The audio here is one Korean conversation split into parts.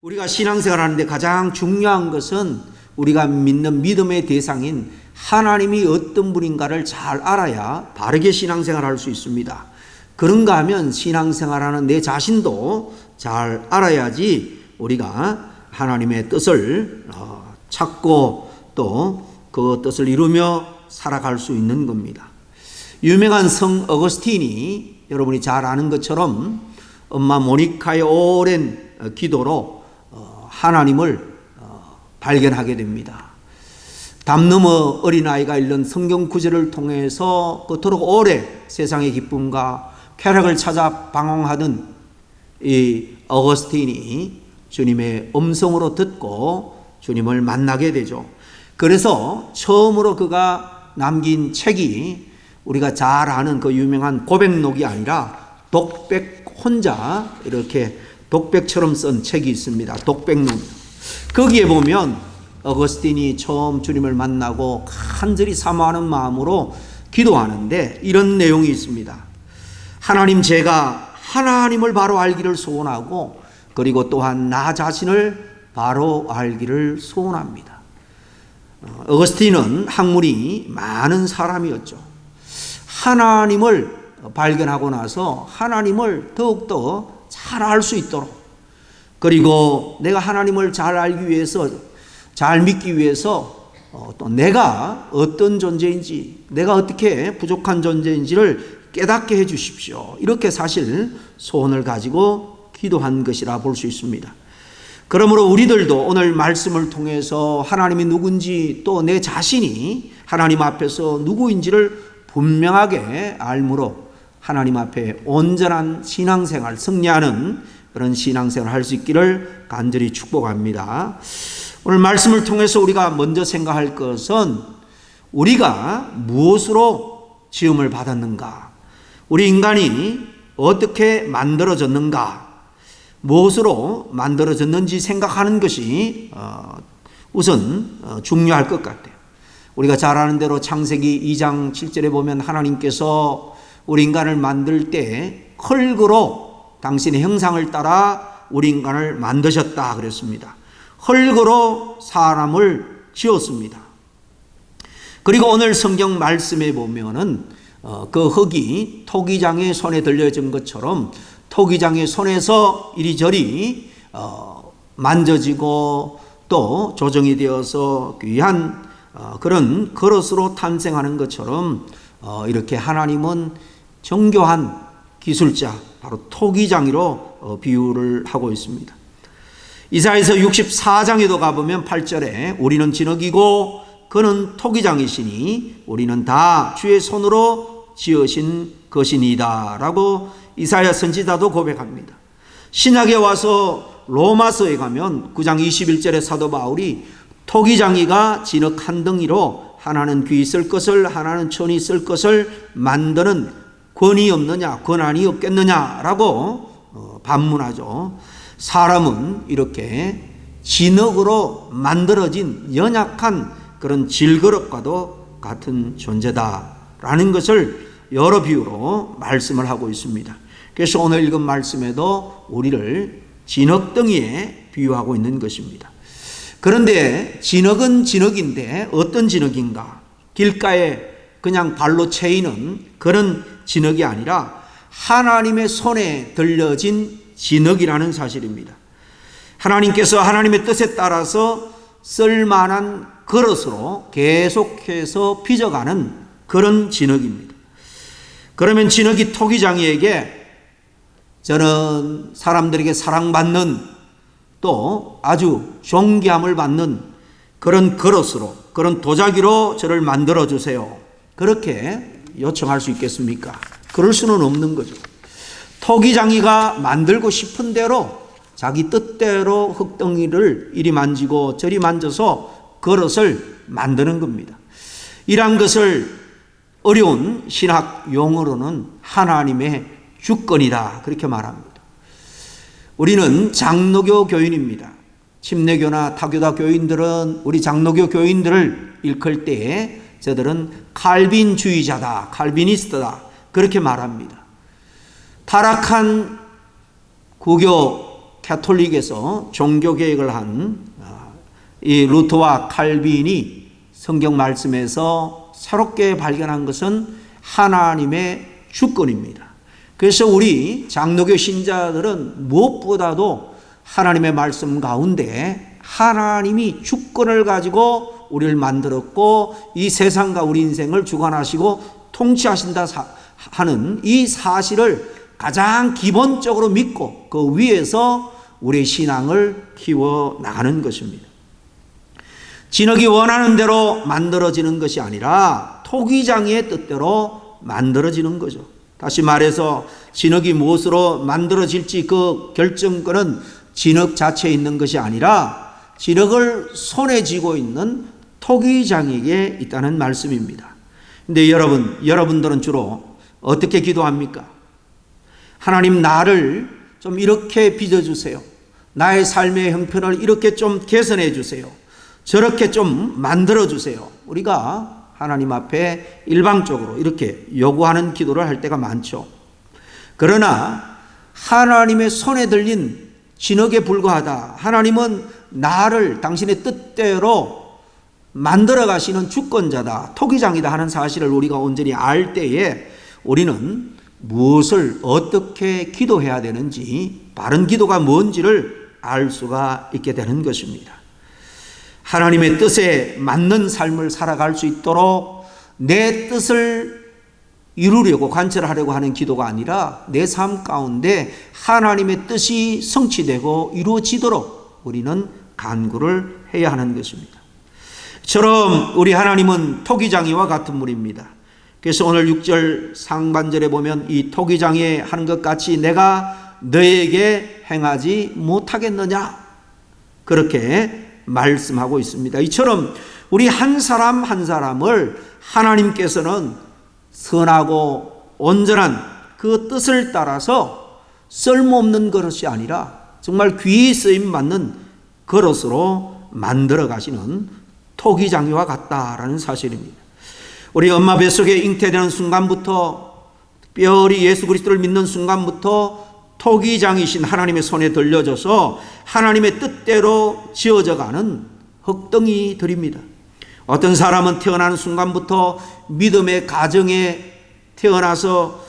우리가 신앙생활 하는데 가장 중요한 것은 우리가 믿는 믿음의 대상인 하나님이 어떤 분인가를 잘 알아야 바르게 신앙생활 할 수 있습니다. 그런가 하면 신앙생활하는 내 자신도 잘 알아야지 우리가 하나님의 뜻을 찾고 또 그 뜻을 이루며 살아갈 수 있는 겁니다. 유명한 성 어거스틴이 여러분이 잘 아는 것처럼 엄마 모니카의 오랜 기도로 하나님을 발견하게 됩니다. 담 너머 어린아이가 읽는 성경 구절을 통해서 그토록 오래 세상의 기쁨과 쾌락을 찾아 방황하던 이 어거스틴이 주님의 음성으로 듣고 주님을 만나게 되죠. 그래서 처음으로 그가 남긴 책이 우리가 잘 아는 그 유명한 고백록이 아니라 독백, 혼자 이렇게 독백처럼 쓴 책이 있습니다. 독백록. 거기에 보면 어거스틴이 처음 주님을 만나고 간절히 사모하는 마음으로 기도하는데 이런 내용이 있습니다. 하나님, 제가 하나님을 바로 알기를 소원하고 그리고 또한 나 자신을 바로 알기를 소원합니다. 어거스틴은 학문이 많은 사람이었죠. 하나님을 발견하고 나서 하나님을 더욱더 잘 알 수 있도록, 그리고 내가 하나님을 잘 알기 위해서, 잘 믿기 위해서 또 내가 어떤 존재인지, 내가 어떻게 부족한 존재인지를 깨닫게 해 주십시오. 이렇게 사실 소원을 가지고 기도한 것이라 볼 수 있습니다. 그러므로 우리들도 오늘 말씀을 통해서 하나님이 누군지 또 내 자신이 하나님 앞에서 누구인지를 분명하게 알므로 하나님 앞에 온전한 신앙생활, 승리하는 그런 신앙생활을 할 수 있기를 간절히 축복합니다. 오늘 말씀을 통해서 우리가 먼저 생각할 것은 우리가 무엇으로 지음을 받았는가, 우리 인간이 어떻게 만들어졌는가, 무엇으로 만들어졌는지 생각하는 것이 우선 중요할 것 같아요. 우리가 잘 아는 대로 창세기 2장 7절에 보면 하나님께서 우리 인간을 만들 때 흙으로 당신의 형상을 따라 우리 인간을 만드셨다 그랬습니다. 흙으로 사람을 지었습니다. 그리고 오늘 성경 말씀에 보면은 그 흙이 토기장의 손에 들려진 것처럼 토기장의 손에서 이리저리 만져지고 또 조정이 되어서 귀한 그런 그릇으로 탄생하는 것처럼 이렇게 하나님은 정교한 기술자, 바로 토기장이로 비유를 하고 있습니다. 이사야서 64장에도 가보면 8절에 우리는 진흙이고 그는 토기장이시니 우리는 다 주의 손으로 지으신 것이니이다 라고 이사야 선지자도 고백합니다. 신약에 와서 로마서에 가면 9장 21절에 사도 바울이 토기장이가 진흙 한 덩이로 하나는 귀 쓸 것을 하나는 천이 쓸 것을 만드는 권이 없느냐, 권한이 없겠느냐라고 반문하죠. 사람은 이렇게 진흙으로 만들어진 연약한 그런 질그릇과도 같은 존재다라는 것을 여러 비유로 말씀을 하고 있습니다. 그래서 오늘 읽은 말씀에도 우리를 진흙덩이에 비유하고 있는 것입니다. 그런데 진흙은 진흙인데 어떤 진흙인가? 길가에 그냥 발로 채이는 그런 진흙이 아니라 하나님의 손에 들려진 진흙이라는 사실입니다. 하나님께서 하나님의 뜻에 따라서 쓸만한 그릇으로 계속해서 빚어가는 그런 진흙입니다. 그러면 진흙이 토기장이에게 저는 사람들에게 사랑받는 또 아주 존귀함을 받는 그런 그릇으로, 그런 도자기로 저를 만들어주세요, 그렇게 요청할 수 있겠습니까? 그럴 수는 없는 거죠. 토기장이가 만들고 싶은 대로 자기 뜻대로 흙덩이를 이리 만지고 저리 만져서 그릇을 만드는 겁니다. 이러한 것을 어려운 신학 용어로는 하나님의 주권이다 그렇게 말합니다. 우리는 장로교 교인입니다. 침례교나 타교다 교인들은 우리 장로교 교인들을 일컬 때에 저들은 칼빈주의자다, 칼비니스트다 그렇게 말합니다. 타락한 구교 가톨릭에서 종교개혁을 한 이 루터와 칼빈이 성경 말씀에서 새롭게 발견한 것은 하나님의 주권입니다. 그래서 우리 장로교 신자들은 무엇보다도 하나님의 말씀 가운데 하나님이 주권을 가지고 우리를 만들었고 이 세상과 우리 인생을 주관하시고 통치하신다 하는 이 사실을 가장 기본적으로 믿고 그 위에서 우리의 신앙을 키워 나가는 것입니다. 진흙이 원하는 대로 만들어지는 것이 아니라 토기장이의 뜻대로 만들어지는 거죠. 다시 말해서 진흙이 무엇으로 만들어질지 그 결정권은 진흙 자체에 있는 것이 아니라 진흙을 손에 쥐고 있는 토기장에게 있다는 말씀입니다. 근데 여러분들은 주로 어떻게 기도합니까? 하나님, 나를 좀 이렇게 빚어주세요. 나의 삶의 형편을 이렇게 좀 개선해 주세요. 저렇게 좀 만들어주세요. 우리가 하나님 앞에 일방적으로 이렇게 요구하는 기도를 할 때가 많죠. 그러나 하나님의 손에 들린 진흙에 불과하다. 하나님은 나를 당신의 뜻대로 만들어 가시는 주권자다, 토기장이다 하는 사실을 우리가 온전히 알 때에 우리는 무엇을 어떻게 기도해야 되는지, 바른 기도가 뭔지를 알 수가 있게 되는 것입니다. 하나님의 뜻에 맞는 삶을 살아갈 수 있도록 내 뜻을 이루려고 관철하려고 하는 기도가 아니라 내 삶 가운데 하나님의 뜻이 성취되고 이루어지도록 우리는 간구를 해야 하는 것입니다. 처럼 우리 하나님은 토기장이와 같은 분입니다. 그래서 오늘 6절 상반절에 보면 이 토기장이 하는 것 같이 내가 너에게 행하지 못하겠느냐, 그렇게 말씀하고 있습니다. 이처럼 우리 한 사람 한 사람을 하나님께서는 선하고 온전한 그 뜻을 따라서 쓸모없는 그릇이 아니라 정말 귀히 쓰임받는 그릇으로 만들어 가시는 토기장이와 같다라는 사실입니다. 우리 엄마 뱃속에 잉태되는 순간부터, 특별히 예수 그리스도를 믿는 순간부터 토기장이신 하나님의 손에 들려져서 하나님의 뜻대로 지어져 가는 흙덩이들입니다. 어떤 사람은 태어나는 순간부터 믿음의 가정에 태어나서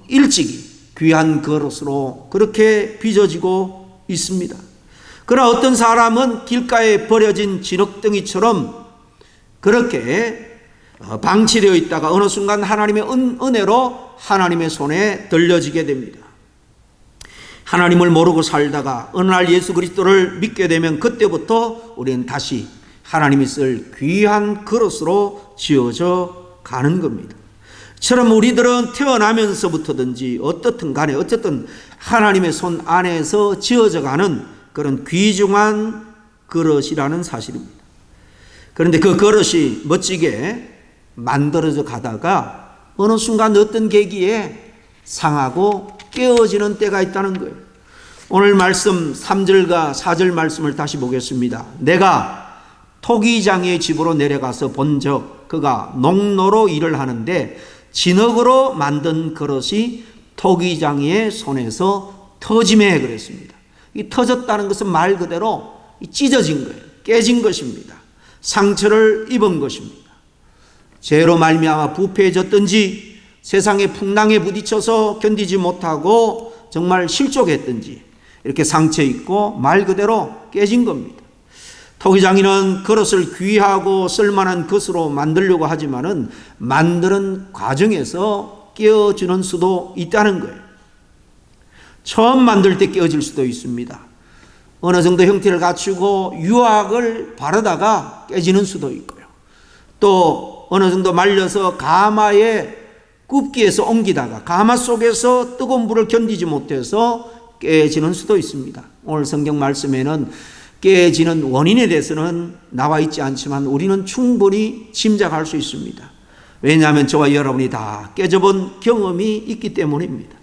일찍이 귀한 그릇으로 그렇게 빚어지고 있습니다. 그러나 어떤 사람은 길가에 버려진 진흙덩이처럼 그렇게 방치되어 있다가 어느 순간 하나님의 은혜로 하나님의 손에 들려지게 됩니다. 하나님을 모르고 살다가 어느 날 예수 그리스도를 믿게 되면 그때부터 우리는 다시 하나님이 쓸 귀한 그릇으로 지어져 가는 겁니다. 처럼 우리들은 태어나면서부터든지 어떻든 간에 어쨌든 하나님의 손 안에서 지어져 가는 그런 귀중한 그릇이라는 사실입니다. 그런데 그 그릇이 멋지게 만들어져 가다가 어느 순간 어떤 계기에 상하고 깨어지는 때가 있다는 거예요. 오늘 말씀 3절과 4절 말씀을 다시 보겠습니다. 내가 토기장의 집으로 내려가서 본적 그가 농노로 일을 하는데 진흙으로 만든 그릇이 토기장의 손에서 터지매 그랬습니다. 이 터졌다는 것은 말 그대로 찢어진 거예요. 깨진 것입니다. 상처를 입은 것입니다. 죄로 말미암아 부패해졌든지 세상의 풍랑에 부딪혀서 견디지 못하고 정말 실족했든지 이렇게 상처 입고 말 그대로 깨진 겁니다. 토기장이는 그릇을 귀하고 쓸만한 것으로 만들려고 하지만은 만드는 과정에서 깨어지는 수도 있다는 거예요. 처음 만들 때 깨어질 수도 있습니다. 어느 정도 형태를 갖추고 유학을 바르다가 깨지는 수도 있고요. 또 어느 정도 말려서 가마에 굽기에서 옮기다가 가마 속에서 뜨거운 불을 견디지 못해서 깨지는 수도 있습니다. 오늘 성경 말씀에는 깨지는 원인에 대해서는 나와 있지 않지만 우리는 충분히 짐작할 수 있습니다. 왜냐하면 저와 여러분이 다 깨져본 경험이 있기 때문입니다.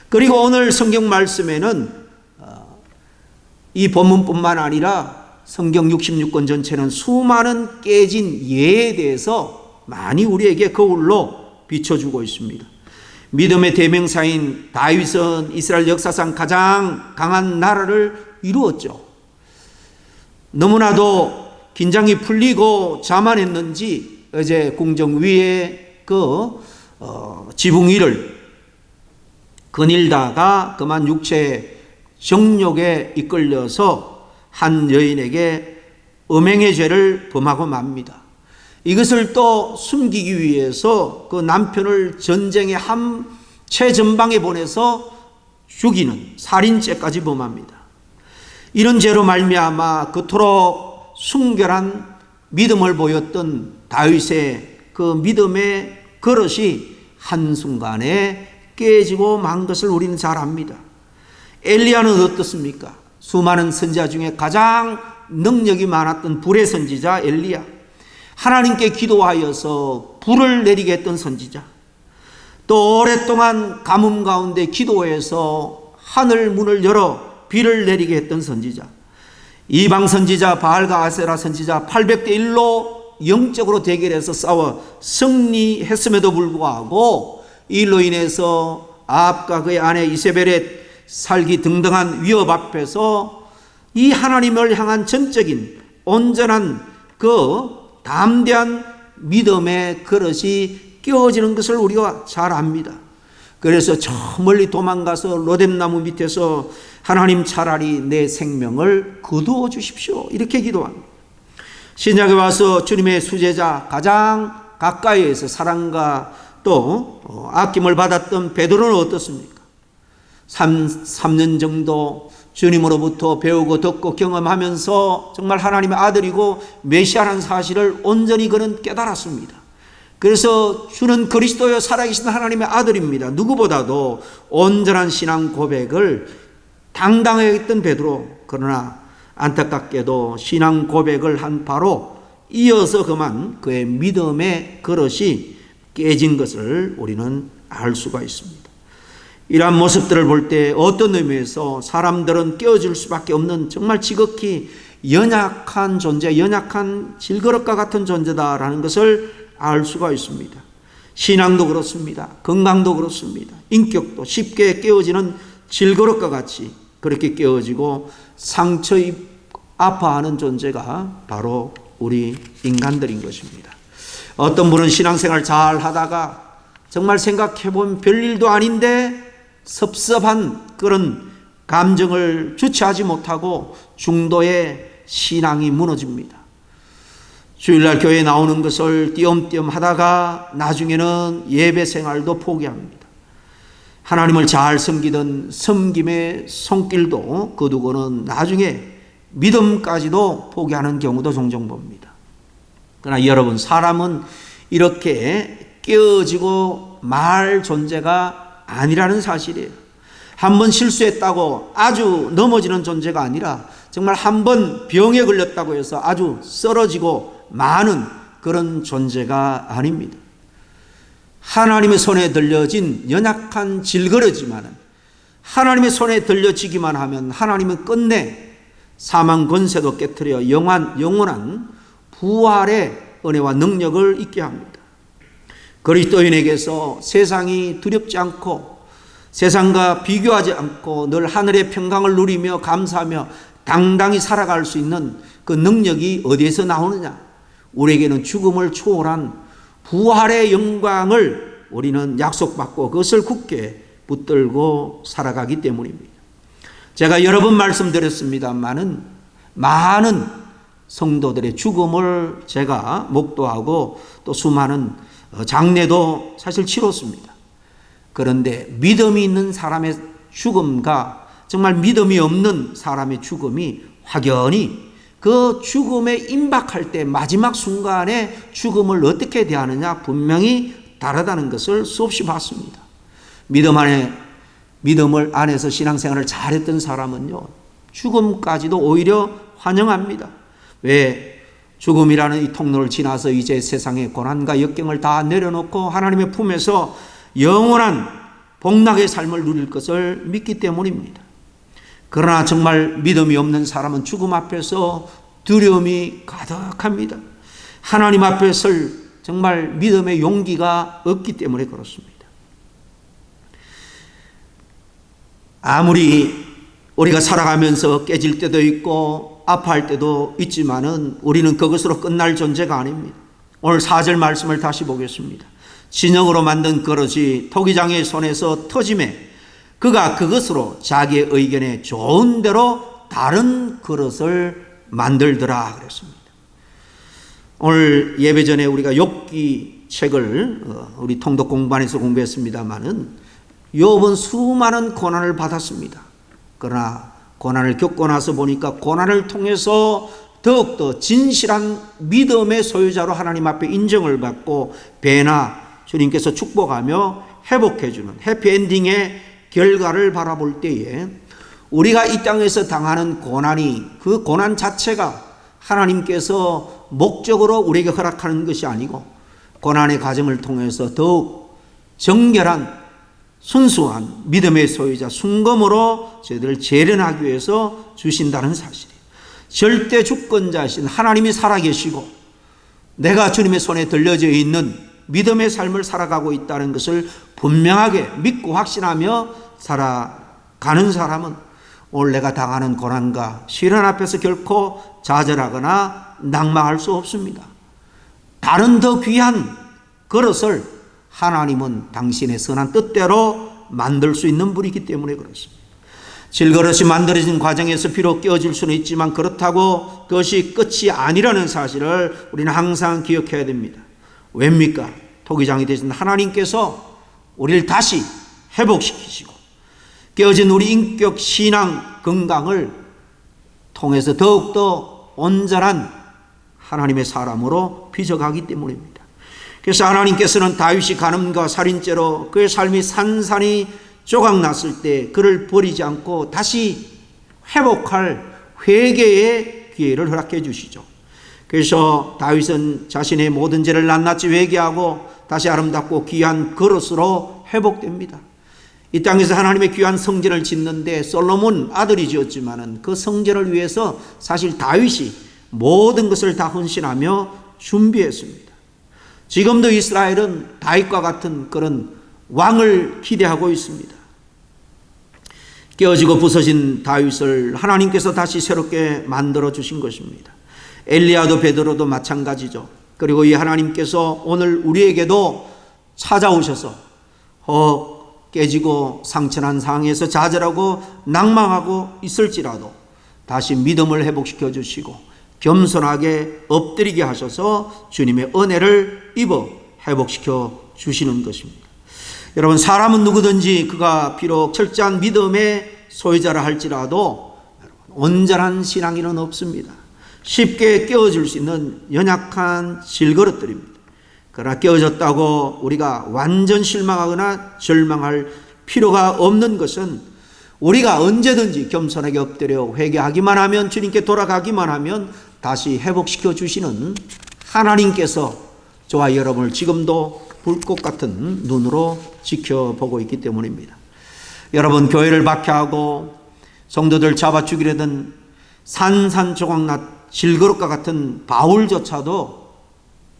그리고 오늘 성경 말씀에는 이 본문뿐만 아니라 성경 66권 전체는 수많은 깨진 예에 대해서 많이 우리에게 거울로 비춰주고 있습니다. 믿음의 대명사인 다윗은 이스라엘 역사상 가장 강한 나라를 이루었죠. 너무나도 긴장이 풀리고 자만했는지 어제 궁정 위에 지붕 위를 거닐다가 그만 육체 정욕에 이끌려서 한 여인에게 음행의 죄를 범하고 맙니다. 이것을 또 숨기기 위해서 그 남편을 전쟁의 최전방에 보내서 죽이는 살인죄까지 범합니다. 이런 죄로 말미암아 그토록 순결한 믿음을 보였던 다윗의 그 믿음의 그릇이 한순간에 깨지고 만 것을 우리는 잘 압니다. 엘리야는 어떻습니까? 수많은 선지자 중에 가장 능력이 많았던 불의 선지자 엘리야, 하나님께 기도하여서 불을 내리게 했던 선지자, 또 오랫동안 가뭄 가운데 기도해서 하늘 문을 열어 비를 내리게 했던 선지자, 이방 선지자 바알과 아세라 선지자 800대 1로 영적으로 대결해서 싸워 승리했음에도 불구하고 이로 인해서 아합과 그의 아내 이세벨의 살기 등등한 위협 앞에서 이 하나님을 향한 전적인 온전한 그 담대한 믿음의 그릇이 깨어지는 것을 우리가 잘 압니다. 그래서 저 멀리 도망가서 로뎀나무 밑에서 하나님 차라리 내 생명을 거두어 주십시오 이렇게 기도합니다. 신약에 와서 주님의 수제자 가장 가까이에서 사랑과 또 아낌을 받았던 베드로는 어떻습니까? 3년 정도 주님으로부터 배우고 듣고 경험하면서 정말 하나님의 아들이고 메시아라는 사실을 온전히 그는 깨달았습니다. 그래서 주는 그리스도여 살아계신 하나님의 아들입니다. 누구보다도 온전한 신앙 고백을 당당하게 했던 베드로, 그러나 안타깝게도 신앙 고백을 한 바로 이어서 그만 그의 믿음의 그릇이 깨진 것을 우리는 알 수가 있습니다. 이러한 모습들을 볼 때 어떤 의미에서 사람들은 깨어질 수밖에 없는 정말 지극히 연약한 존재, 연약한 질그릇과 같은 존재다라는 것을 알 수가 있습니다. 신앙도 그렇습니다. 건강도 그렇습니다. 인격도 쉽게 깨어지는 질그릇과 같이 그렇게 깨어지고 상처 아파하는 존재가 바로 우리 인간들인 것입니다. 어떤 분은 신앙생활 잘 하다가 정말 생각해보면 별일도 아닌데 섭섭한 그런 감정을 주체하지 못하고 중도의 신앙이 무너집니다. 주일날 교회에 나오는 것을 띄엄띄엄 하다가 나중에는 예배 생활도 포기합니다. 하나님을 잘 섬기던 섬김의 손길도 거두고는 나중에 믿음까지도 포기하는 경우도 종종 봅니다. 그러나 여러분, 사람은 이렇게 깨어지고 말 존재가 아니라는 사실이에요. 한번 실수했다고 아주 넘어지는 존재가 아니라 정말 한번 병에 걸렸다고 해서 아주 쓰러지고 마는 그런 존재가 아닙니다. 하나님의 손에 들려진 연약한 질그릇이지만 하나님의 손에 들려지기만 하면 하나님은 끝내 사망 권세도 깨트려 영원한 부활의 은혜와 능력을 있게 합니다. 그리스도인에게서 세상이 두렵지 않고 세상과 비교하지 않고 늘 하늘의 평강을 누리며 감사하며 당당히 살아갈 수 있는 그 능력이 어디에서 나오느냐? 우리에게는 죽음을 초월한 부활의 영광을 우리는 약속받고 그것을 굳게 붙들고 살아가기 때문입니다. 제가 여러 번 말씀드렸습니다마는 많은 성도들의 죽음을 제가 목도하고 또 수많은 장례도 사실 치렀습니다. 그런데 믿음이 있는 사람의 죽음과 정말 믿음이 없는 사람의 죽음이 확연히 그 죽음에 임박할 때 마지막 순간에 죽음을 어떻게 대하느냐 분명히 다르다는 것을 수없이 봤습니다. 믿음을 안에서 신앙생활을 잘했던 사람은요, 죽음까지도 오히려 환영합니다. 왜? 죽음이라는 이 통로를 지나서 이제 세상의 고난과 역경을 다 내려놓고 하나님의 품에서 영원한 복락의 삶을 누릴 것을 믿기 때문입니다. 그러나 정말 믿음이 없는 사람은 죽음 앞에서 두려움이 가득합니다. 하나님 앞에 설 정말 믿음의 용기가 없기 때문에 그렇습니다. 아무리 우리가 살아가면서 깨질 때도 있고 아파할 때도 있지만은 우리는 그것으로 끝날 존재가 아닙니다. 오늘 4절 말씀을 다시 보겠습니다. 진흙으로 만든 그릇이 토기장의 손에서 터짐에 그가 그것으로 자기의 의견에 좋은 대로 다른 그릇을 만들더라 그랬습니다. 오늘 예배 전에 우리가 욥기 책을 우리 통독 공부반에서 공부했습니다마는 욥은 수많은 고난을 받았습니다. 그러나 고난을 겪고 나서 보니까 고난을 통해서 더욱더 진실한 믿음의 소유자로 하나님 앞에 인정을 받고 배나 주님께서 축복하며 회복해주는 해피엔딩의 결과를 바라볼 때에 우리가 이 땅에서 당하는 고난이 그 고난 자체가 하나님께서 목적으로 우리에게 허락하는 것이 아니고 고난의 과정을 통해서 더욱 정결한 순수한 믿음의 소유자 순금으로 저희들을 재련하기 위해서 주신다는 사실이에요. 절대 주권자이신 하나님이 살아계시고 내가 주님의 손에 들려져 있는 믿음의 삶을 살아가고 있다는 것을 분명하게 믿고 확신하며 살아가는 사람은 오늘 내가 당하는 고난과 시련 앞에서 결코 좌절하거나 낭망할 수 없습니다. 다른 더 귀한 그릇을 하나님은 당신의 선한 뜻대로 만들 수 있는 분이기 때문에 그렇습니다. 질그릇이 만들어진 과정에서 비록 깨어질 수는 있지만 그렇다고 그것이 끝이 아니라는 사실을 우리는 항상 기억해야 됩니다. 왜입니까? 토기장이 되신 하나님께서 우리를 다시 회복시키시고 깨어진 우리 인격 신앙 건강을 통해서 더욱더 온전한 하나님의 사람으로 빚어가기 때문입니다. 그래서 하나님께서는 다윗이 간음과 살인죄로 그의 삶이 산산이 조각났을 때 그를 버리지 않고 다시 회복할 회개의 기회를 허락해 주시죠. 그래서 다윗은 자신의 모든 죄를 낱낱이 회개하고 다시 아름답고 귀한 그릇으로 회복됩니다. 이 땅에서 하나님의 귀한 성전을 짓는데 솔로몬 아들이 지었지만은 그 성전을 위해서 사실 다윗이 모든 것을 다 헌신하며 준비했습니다. 지금도 이스라엘은 다윗과 같은 그런 왕을 기대하고 있습니다. 깨어지고 부서진 다윗을 하나님께서 다시 새롭게 만들어 주신 것입니다. 엘리야도 베드로도 마찬가지죠. 그리고 이 하나님께서 오늘 우리에게도 찾아오셔서 깨지고 상처난 상황에서 좌절하고 낭망하고 있을지라도 다시 믿음을 회복시켜 주시고 겸손하게 엎드리게 하셔서 주님의 은혜를 입어 회복시켜 주시는 것입니다. 여러분, 사람은 누구든지 그가 비록 철저한 믿음의 소유자라 할지라도 온전한 신앙인은 없습니다. 쉽게 깨어질 수 있는 연약한 질그릇들입니다. 그러나 깨어졌다고 우리가 완전 실망하거나 절망할 필요가 없는 것은 우리가 언제든지 겸손하게 엎드려 회개하기만 하면, 주님께 돌아가기만 하면 다시 회복시켜 주시는 하나님께서 저와 여러분을 지금도 불꽃 같은 눈으로 지켜보고 있기 때문입니다. 여러분, 교회를 박해하고 성도들 잡아 죽이려던 산산조각난 질그릇과 같은 바울조차도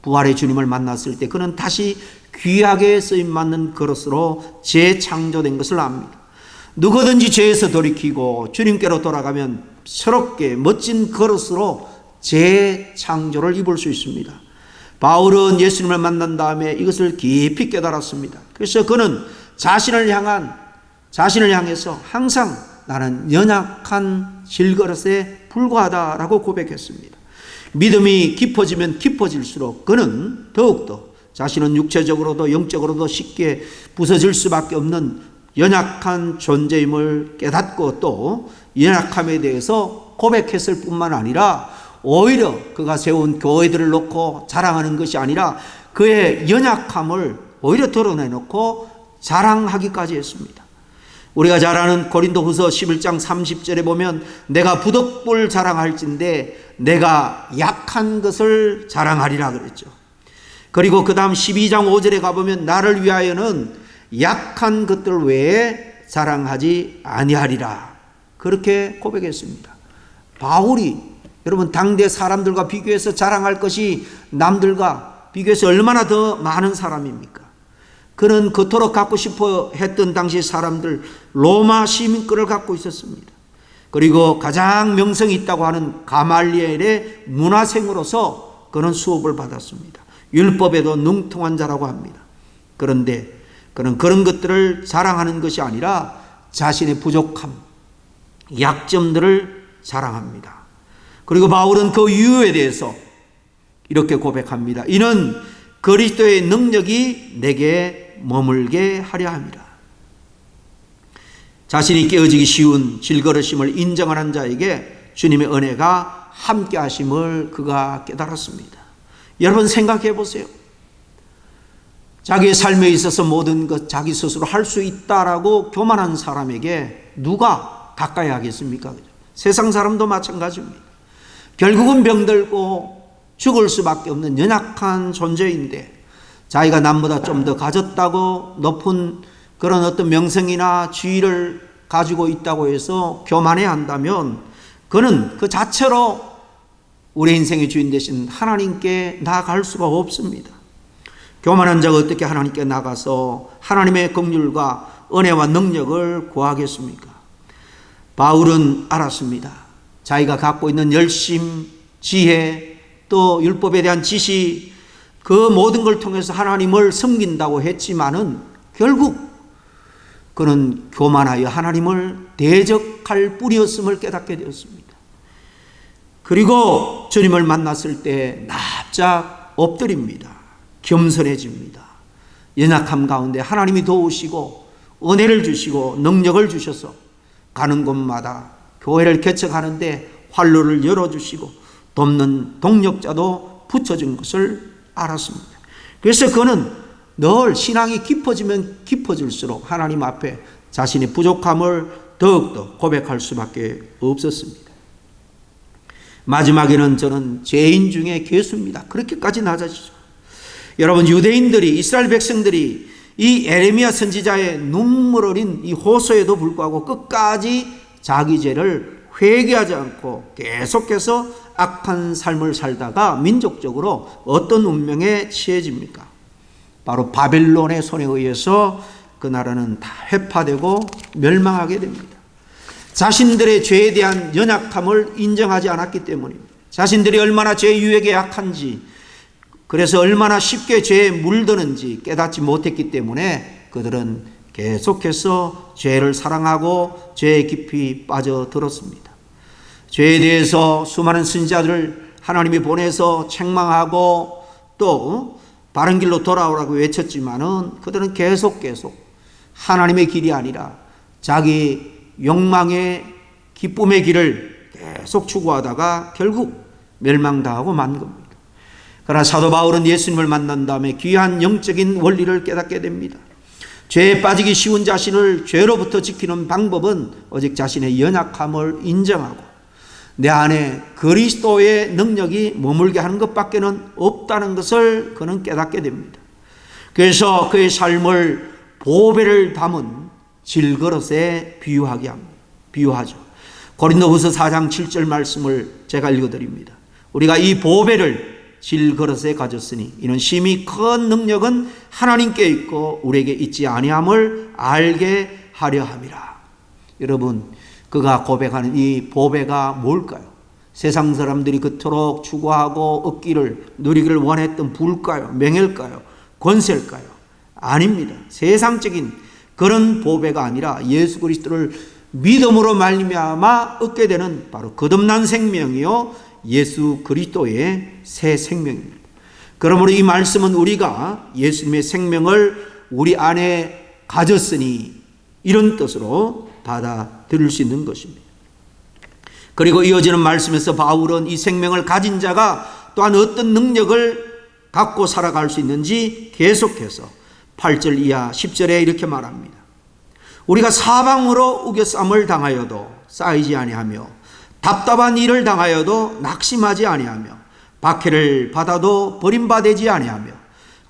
부활의 주님을 만났을 때 그는 다시 귀하게 쓰임받는 그릇으로 재창조된 것을 압니다. 누구든지 죄에서 돌이키고 주님께로 돌아가면 새롭게 멋진 그릇으로 재창조를 입을 수 있습니다. 바울은 예수님을 만난 다음에 이것을 깊이 깨달았습니다. 그래서 그는 자신을 향해서 항상 나는 연약한 질그릇에 불과하다라고 고백했습니다. 믿음이 깊어지면 깊어질수록 그는 더욱더 자신은 육체적으로도 영적으로도 쉽게 부서질 수밖에 없는 연약한 존재임을 깨닫고 또 연약함에 대해서 고백했을 뿐만 아니라 오히려 그가 세운 교회들을 놓고 자랑하는 것이 아니라 그의 연약함을 오히려 드러내놓고 자랑하기까지 했습니다. 우리가 잘 아는 고린도후서 11장 30절에 보면 내가 부득불 자랑할진대 내가 약한 것을 자랑하리라 그랬죠. 그리고 그 다음 12장 5절에 가보면 나를 위하여는 약한 것들 외에 자랑하지 아니하리라 그렇게 고백했습니다. 바울이 여러분 당대 사람들과 비교해서 자랑할 것이 남들과 비교해서 얼마나 더 많은 사람입니까? 그는 그토록 갖고 싶어 했던 당시 사람들 로마 시민권을 갖고 있었습니다. 그리고 가장 명성이 있다고 하는 가말리엘의 문화생으로서 그는 수업을 받았습니다. 율법에도 능통한 자라고 합니다. 그런데 그는 그런 것들을 자랑하는 것이 아니라 자신의 부족함, 약점들을 자랑합니다. 그리고 바울은 그 이유에 대해서 이렇게 고백합니다. 이는 그리스도의 능력이 내게 머물게 하려 함이라. 자신이 깨어지기 쉬운 질거릇임을 인정하는 자에게 주님의 은혜가 함께 하심을 그가 깨달았습니다. 여러분 생각해 보세요. 자기의 삶에 있어서 모든 것 자기 스스로 할 수 있다라고 교만한 사람에게 누가 가까이 하겠습니까? 세상 사람도 마찬가지입니다. 결국은 병들고 죽을 수밖에 없는 연약한 존재인데 자기가 남보다 좀 더 가졌다고 높은 그런 어떤 명성이나 지위를 가지고 있다고 해서 교만해 한다면 그는 그 자체로 우리 인생의 주인 되신 하나님께 나아갈 수가 없습니다. 교만한 자가 어떻게 하나님께 나가서 하나님의 긍휼과 은혜와 능력을 구하겠습니까? 바울은 알았습니다. 자기가 갖고 있는 열심, 지혜, 또 율법에 대한 지식, 그 모든 걸 통해서 하나님을 섬긴다고 했지만은 결국 그는 교만하여 하나님을 대적할 뿌리였음을 깨닫게 되었습니다. 그리고 주님을 만났을 때 납작 엎드립니다. 겸손해집니다. 연약함 가운데 하나님이 도우시고 은혜를 주시고 능력을 주셔서 가는 곳마다 교회를 개척하는데 활로를 열어주시고 돕는 동력자도 붙여준 것을 알았습니다. 그래서 그는 늘 신앙이 깊어지면 깊어질수록 하나님 앞에 자신의 부족함을 더욱더 고백할 수밖에 없었습니다. 마지막에는 저는 죄인 중에 괴수입니다. 그렇게까지 낮아지죠. 여러분, 유대인들이, 이스라엘 백성들이 이 에레미야 선지자의 눈물 어린 이 호소에도 불구하고 끝까지 자기 죄를 회개하지 않고 계속해서 악한 삶을 살다가 민족적으로 어떤 운명에 취해집니까? 바로 바벨론의 손에 의해서 그 나라는 다 회파되고 멸망하게 됩니다. 자신들의 죄에 대한 연약함을 인정하지 않았기 때문입니다. 자신들이 얼마나 죄 유혹에 약한지, 그래서 얼마나 쉽게 죄에 물드는지 깨닫지 못했기 때문에 그들은 계속해서 죄를 사랑하고 죄에 깊이 빠져들었습니다. 죄에 대해서 수많은 선지자들을 하나님이 보내서 책망하고 또 바른 길로 돌아오라고 외쳤지만은 그들은 계속 하나님의 길이 아니라 자기 욕망의 기쁨의 길을 계속 추구하다가 결국 멸망당하고 만 겁니다. 그러나 사도 바울은 예수님을 만난 다음에 귀한 영적인 원리를 깨닫게 됩니다. 죄에 빠지기 쉬운 자신을 죄로부터 지키는 방법은 오직 자신의 연약함을 인정하고 내 안에 그리스도의 능력이 머물게 하는 것밖에는 없다는 것을 그는 깨닫게 됩니다. 그래서 그의 삶을 보배를 담은 질그릇에 비유하죠. 고린도후서 4장 7절 말씀을 제가 읽어드립니다. 우리가 이 보배를 질그릇에 가졌으니 이는 심히 큰 능력은 하나님께 있고 우리에게 있지 아니함을 알게 하려 함이라. 여러분, 그가 고백하는 이 보배가 뭘까요? 세상 사람들이 그토록 추구하고 얻기를 누리기를 원했던 부일까요? 명예일까요? 권세일까요? 아닙니다. 세상적인 그런 보배가 아니라 예수 그리스도를 믿음으로 말미암아 얻게 되는 바로 거듭난 생명이요 예수 그리스도의 새 생명입니다. 그러므로 이 말씀은 우리가 예수님의 생명을 우리 안에 가졌으니 이런 뜻으로 받아들일 수 있는 것입니다. 그리고 이어지는 말씀에서 바울은 이 생명을 가진 자가 또한 어떤 능력을 갖고 살아갈 수 있는지 계속해서 8절 이하 10절에 이렇게 말합니다. 우리가 사방으로 우겨쌈을 당하여도 쌓이지 아니하며 답답한 일을 당하여도 낙심하지 아니하며 박해를 받아도 버림받지 아니하며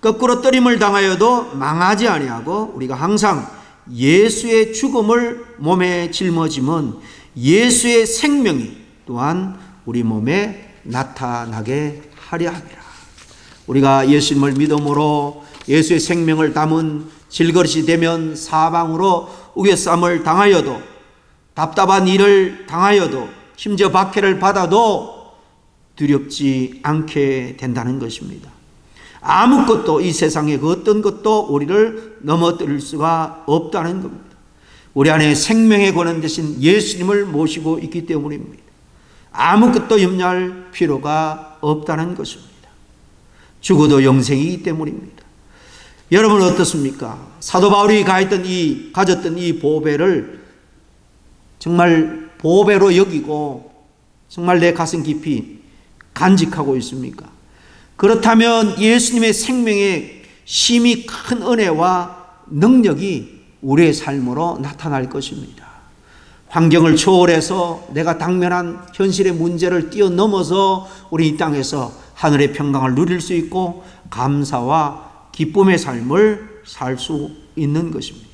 거꾸로 뜨림을 당하여도 망하지 아니하고 우리가 항상 예수의 죽음을 몸에 짊어짐은 예수의 생명이 또한 우리 몸에 나타나게 하려 함이라. 우리가 예수님을 믿음으로 예수의 생명을 담은 질그릇이 되면 사방으로 우겨쌈을 당하여도, 답답한 일을 당하여도, 심지어 박해를 받아도 두렵지 않게 된다는 것입니다. 아무것도, 이 세상의 그 어떤 것도 우리를 넘어뜨릴 수가 없다는 겁니다. 우리 안에 생명의 권한 대신 예수님을 모시고 있기 때문입니다. 아무것도 염려할 필요가 없다는 것입니다. 죽어도 영생이기 때문입니다. 여러분 어떻습니까? 사도 바울이 가졌던 이 보배를 정말 보배로 여기고 정말 내 가슴 깊이 간직하고 있습니까? 그렇다면 예수님의 생명의 심히 큰 은혜와 능력이 우리의 삶으로 나타날 것입니다. 환경을 초월해서 내가 당면한 현실의 문제를 뛰어넘어서 우리 이 땅에서 하늘의 평강을 누릴 수 있고 감사와 기쁨의 삶을 살 수 있는 것입니다.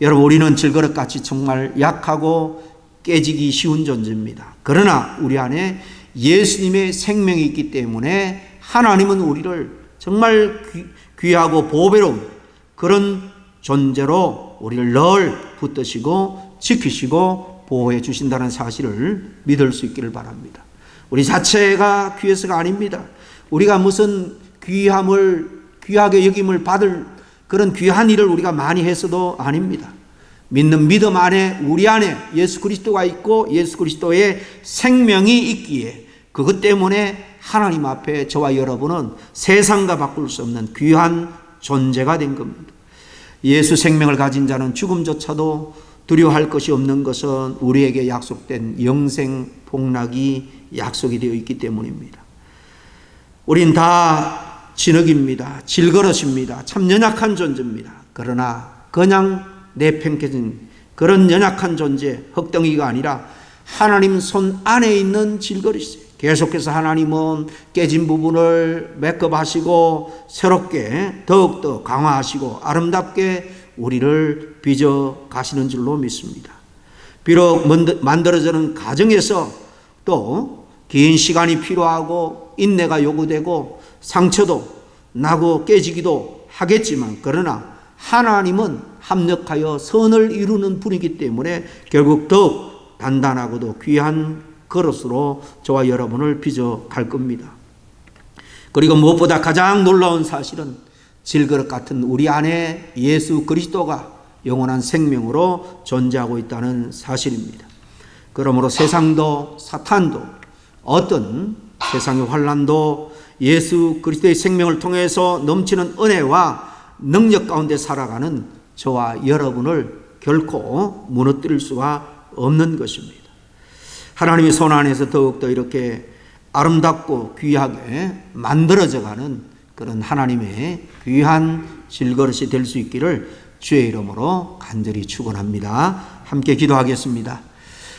여러분, 우리는 질그릇같이 정말 약하고 깨지기 쉬운 존재입니다. 그러나 우리 안에 예수님의 생명이 있기 때문에 하나님은 우리를 정말 귀하고 보배로운 그런 존재로 우리를 늘 붙드시고 지키시고 보호해 주신다는 사실을 믿을 수 있기를 바랍니다. 우리 자체가 귀해서가 아닙니다. 우리가 무슨 귀하게 여김을 받을 그런 귀한 일을 우리가 많이 해서도 아닙니다. 믿는 믿음 안에 우리 안에 예수 그리스도가 있고 예수 그리스도의 생명이 있기에 그것 때문에 하나님 앞에 저와 여러분은 세상과 바꿀 수 없는 귀한 존재가 된 겁니다. 예수 생명을 가진 자는 죽음조차도 두려워할 것이 없는 것은 우리에게 약속된 영생 복락이 약속이 되어 있기 때문입니다. 우린 다 진흙입니다. 질그릇입니다. 참 연약한 존재입니다. 그러나 그냥 내팽개진 그런 연약한 존재, 흙덩이가 아니라 하나님 손 안에 있는 질그릇이에요. 계속해서 하나님은 깨진 부분을 메꿔하시고 새롭게 더욱더 강화하시고 아름답게 우리를 빚어 가시는 줄로 믿습니다. 비록 만들어지는 과정에서 또 긴 시간이 필요하고 인내가 요구되고 상처도 나고 깨지기도 하겠지만 그러나 하나님은 합력하여 선을 이루는 분이기 때문에 결국 더욱 단단하고도 귀한 그릇으로 저와 여러분을 빚어 갈 겁니다. 그리고 무엇보다 가장 놀라운 사실은 질그릇 같은 우리 안에 예수 그리스도가 영원한 생명으로 존재하고 있다는 사실입니다. 그러므로 세상도 사탄도 어떤 세상의 환난도 예수 그리스도의 생명을 통해서 넘치는 은혜와 능력 가운데 살아가는 저와 여러분을 결코 무너뜨릴 수가 없는 것입니다. 하나님의 손 안에서 더욱더 이렇게 아름답고 귀하게 만들어져가는 그런 하나님의 귀한 질그릇이 될 수 있기를 주의 이름으로 간절히 축원합니다. 함께 기도하겠습니다.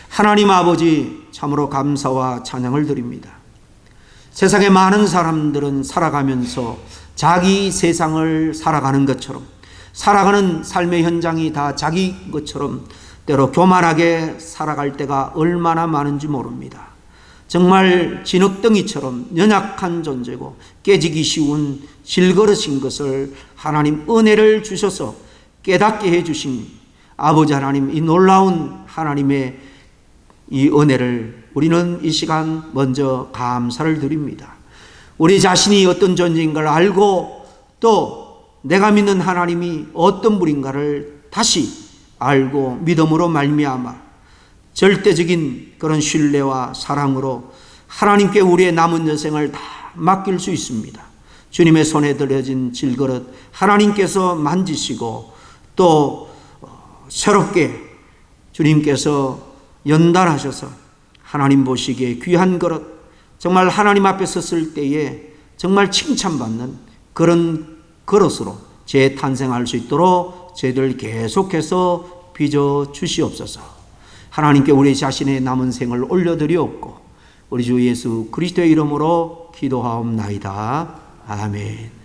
하나님 아버지, 참으로 감사와 찬양을 드립니다. 세상에 많은 사람들은 살아가면서 자기 세상을 살아가는 것처럼 살아가는 삶의 현장이 다 자기 것처럼 때로 교만하게 살아갈 때가 얼마나 많은지 모릅니다. 정말 진흙덩이처럼 연약한 존재고 깨지기 쉬운 질그릇인 것을 하나님 은혜를 주셔서 깨닫게 해주신 아버지 하나님, 이 놀라운 하나님의 이 은혜를 우리는 이 시간 먼저 감사를 드립니다. 우리 자신이 어떤 존재인가를 알고 또 내가 믿는 하나님이 어떤 분인가를 다시 알고 믿음으로 말미암아 절대적인 그런 신뢰와 사랑으로 하나님께 우리의 남은 여생을 다 맡길 수 있습니다. 주님의 손에 들여진 질그릇 하나님께서 만지시고 또 새롭게 주님께서 연단하셔서 하나님 보시기에 귀한 그릇, 정말 하나님 앞에 섰을 때에 정말 칭찬받는 그런 그릇으로 재탄생할 수 있도록 저희들 계속해서 빚어 주시옵소서. 하나님께 우리 자신의 남은 생을 올려드리옵고 우리 주 예수 그리스도의 이름으로 기도하옵나이다. 아멘.